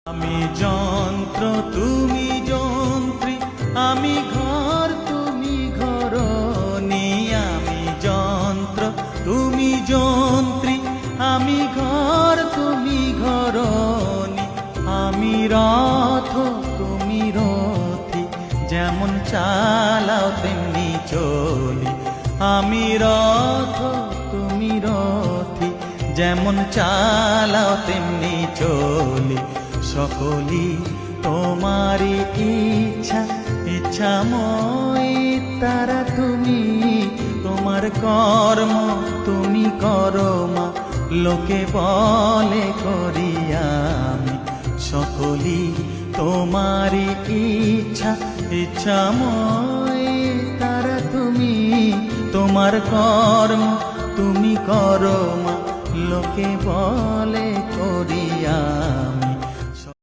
আমি যন্ত্র তুমি যন্ত্রী, আমি ঘর তুমি ঘরণী। আমি যন্ত্র তুমি যন্ত্রী, আমি ঘর তুমি ঘরণী। আমি রথ তুমি রথী, যেমন চালাও তেমনি চলি। আমি রথ তুমি রথী, যেমন চালাও তেমনি চলি। সকলি তোমারই ইচ্ছা, ইচ্ছাময় তারা তুমি। তোমার কর্ম তুমি করো মা, লোকে বলে করি আমি। সকলি তোমারই ইচ্ছা, ইচ্ছাময় তারা তুমি। তোমার কর্ম তুমি করো মা, লোকে বলে করি আমি।